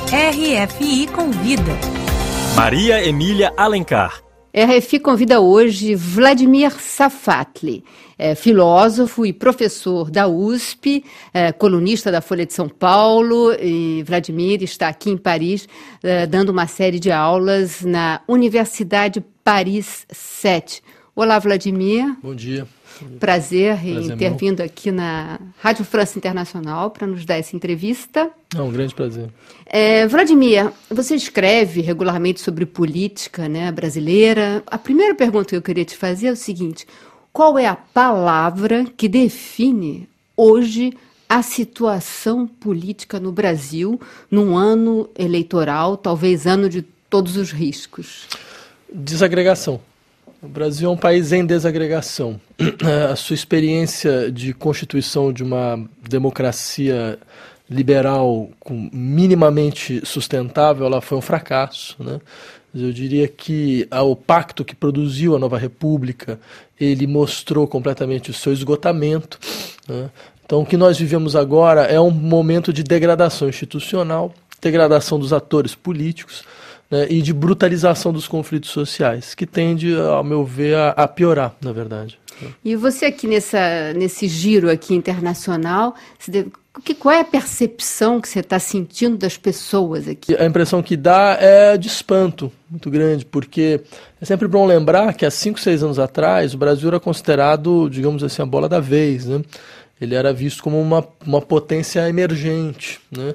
RFI Convida. Maria Emília Alencar. RFI convida hoje Vladimir Safatli, filósofo e professor da USP, colunista da Folha de São Paulo. E Vladimir está aqui em Paris dando uma série de aulas na Universidade Paris 7. Olá, Vladimir. Bom dia. Prazer em ter vindo aqui na Rádio França Internacional para nos dar essa entrevista. É um grande prazer. Vladimir, você escreve regularmente sobre política, né, brasileira. A primeira pergunta que eu queria te fazer é o seguinte: qual é a palavra que define hoje a situação política no Brasil num ano eleitoral, talvez ano de todos os riscos? Desagregação. O Brasil é um país em desagregação. A sua experiência de constituição de uma democracia liberal minimamente sustentável, ela foi um fracasso, né? Eu diria que o pacto que produziu a nova república, ele mostrou completamente o seu esgotamento, né? Então, o que nós vivemos agora é um momento de degradação institucional, degradação dos atores políticos, né, e de brutalização dos conflitos sociais, que tende, ao meu ver, a piorar, na verdade. E você aqui nesse giro aqui internacional, qual é a percepção que você está sentindo das pessoas aqui? A impressão que dá é de espanto muito grande, porque é sempre bom lembrar que há 5, 6 anos atrás o Brasil era considerado, digamos assim, a bola da vez, né? Ele era visto como uma potência emergente, né?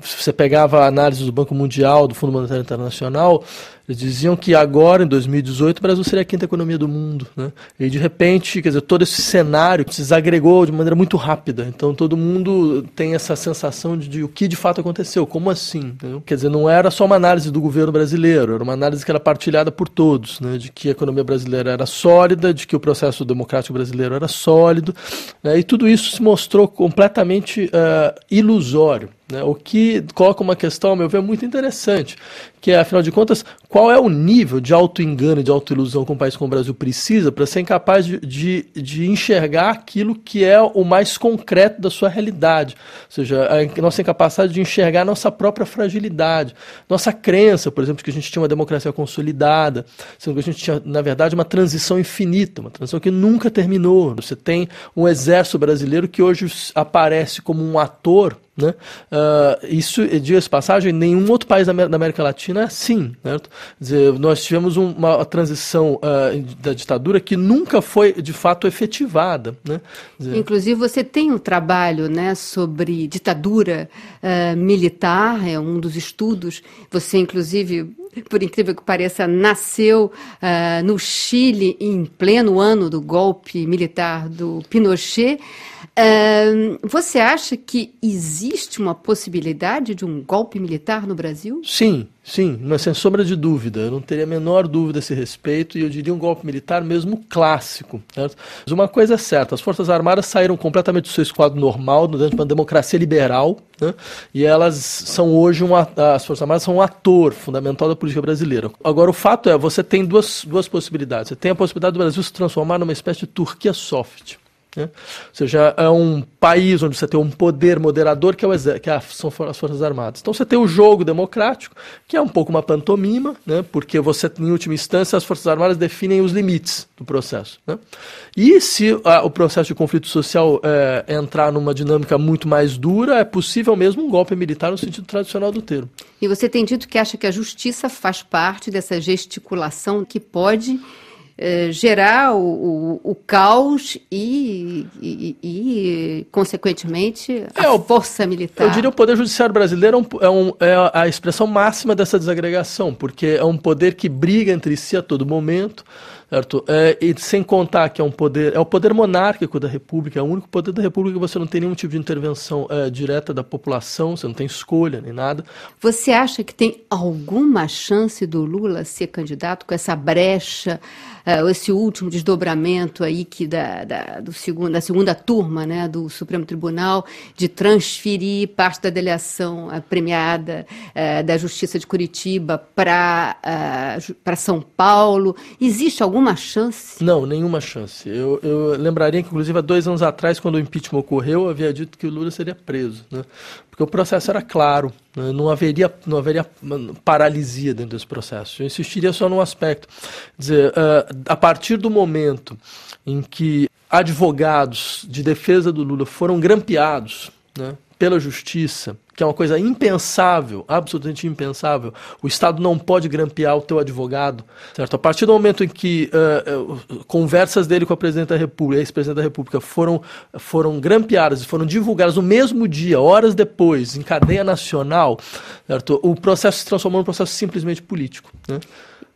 Se você pegava a análise do Banco Mundial, do Fundo Monetário Internacional, eles diziam que agora, em 2018, o Brasil seria a 5ª economia do mundo, né? E de repente, quer dizer, todo esse cenário se desagregou de maneira muito rápida. Então todo mundo tem essa sensação de o que de fato aconteceu, como assim? Né? Quer dizer, não era só uma análise do governo brasileiro, era uma análise que era partilhada por todos, né? De que a economia brasileira era sólida, de que o processo democrático brasileiro era sólido, né? E tudo isso se mostrou completamente ilusório. Né, o que coloca uma questão, ao meu ver, muito interessante, que é, afinal de contas, qual é o nível de auto-engano e de auto-ilusão que um país como o Brasil precisa para ser incapaz de enxergar aquilo que é o mais concreto da sua realidade, ou seja, a nossa incapacidade de enxergar a nossa própria fragilidade, nossa crença, por exemplo, de que a gente tinha uma democracia consolidada, sendo que a gente tinha, na verdade, uma transição infinita, uma transição que nunca terminou. Você tem um exército brasileiro que hoje aparece como um ator, né? Isso, diga-se de passagem, nenhum outro país da América Latina é assim, certo? Quer dizer, nós tivemos uma transição da ditadura que nunca foi de fato efetivada, né? Inclusive você tem um trabalho, né, sobre ditadura militar, é um dos estudos. Você, inclusive, por incrível que pareça, nasceu no Chile em pleno ano do golpe militar do Pinochet. Você acha que existe uma possibilidade de um golpe militar no Brasil? Sim, mas sem sombra de dúvida. Eu não teria a menor dúvida a esse respeito, e eu diria um golpe militar mesmo clássico, certo? Mas uma coisa é certa: as Forças Armadas saíram completamente do seu esquadro normal, dentro de uma democracia liberal, né? E elas são hoje as Forças Armadas são um ator fundamental da política brasileira. Agora, o fato é, você tem duas possibilidades. Você tem a possibilidade do Brasil se transformar numa espécie de Turquia soft, né? Ou seja, é um país onde você tem um poder moderador que são as Forças Armadas. Então você tem o jogo democrático, que é um pouco uma pantomima, né? Porque você, em última instância, as Forças Armadas definem os limites do processo, né? E se o processo de conflito social entrar numa dinâmica muito mais dura, é possível mesmo um golpe militar no sentido tradicional do termo. E você tem dito que acha que a justiça faz parte dessa gesticulação que pode gerar o caos e consequentemente, a força militar. Eu diria que o Poder Judiciário brasileiro é a expressão máxima dessa desagregação, porque é um poder que briga entre si a todo momento, certo? E sem contar que é o poder monárquico da República, é o único poder da República que você não tem nenhum tipo de intervenção direta da população, você não tem escolha nem nada. Você acha que tem alguma chance do Lula ser candidato com essa brecha, esse último desdobramento aí da segunda turma, né, do Supremo Tribunal, de transferir parte da delegação premiada da Justiça de Curitiba para São Paulo? Existe alguma alguma chance? Não, nenhuma chance. Eu lembraria que, inclusive, há 2 anos atrás, quando o impeachment ocorreu, eu havia dito que o Lula seria preso, né? Porque o processo era claro, né? Não haveria paralisia dentro desse processo. Eu insistiria só num aspecto. Quer dizer, a partir do momento em que advogados de defesa do Lula foram grampeados, né, pela justiça, que é uma coisa impensável, absolutamente impensável, o Estado não pode grampear o teu advogado, certo? A partir do momento em que conversas dele com a Presidente da República, ex-Presidente da República, foram grampeadas e foram divulgadas no mesmo dia, horas depois, em cadeia nacional, certo? O processo se transformou num processo simplesmente político, né?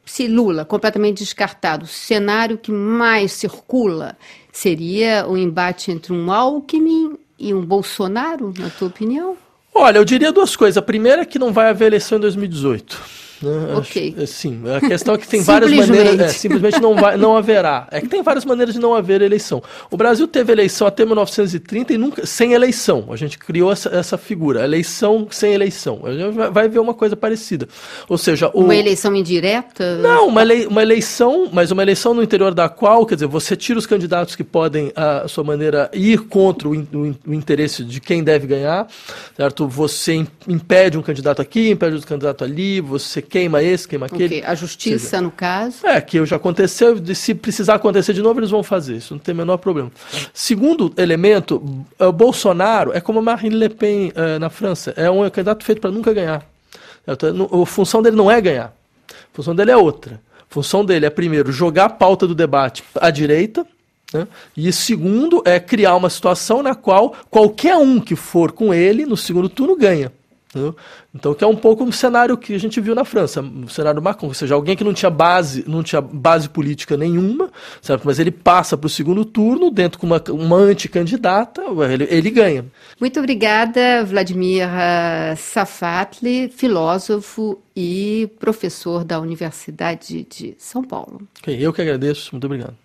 Se Lula, completamente descartado, o cenário que mais circula seria o embate entre um Alckmin e um Bolsonaro, na tua opinião? Olha, eu diria 2 coisas. A primeira é que não vai haver eleição em 2018. Né? Ok. Sim, a questão é que tem várias maneiras... simplesmente não haverá. É que tem várias maneiras de não haver eleição. O Brasil teve eleição até 1930 e nunca sem eleição. A gente criou essa figura, eleição sem eleição. A gente vai ver uma coisa parecida. Ou seja... Uma eleição indireta? Não, uma eleição, mas uma eleição no interior da qual, quer dizer, você tira os candidatos que podem, à sua maneira, ir contra o interesse de quem deve ganhar, certo? Você impede um candidato aqui, impede outro candidato ali, você queima esse, queima aquele. Okay. A justiça, no caso? Que já aconteceu, se precisar acontecer de novo, eles vão fazer isso, não tem o menor problema. Segundo elemento, o Bolsonaro é como Marine Le Pen na França, é um candidato feito para nunca ganhar. A função dele não é ganhar, a função dele é outra. A função dele é, primeiro, jogar a pauta do debate à direita, né? E segundo, é criar uma situação na qual qualquer um que for com ele no segundo turno ganha. Então, que é um pouco o cenário que a gente viu na França, o cenário do Macron, ou seja, alguém que não tinha base política nenhuma, certo? Mas ele passa para o segundo turno, dentro com uma anticandidata, ele ganha. Muito obrigada, Vladimir Safatli, filósofo e professor da Universidade de São Paulo. Eu que agradeço, muito obrigado.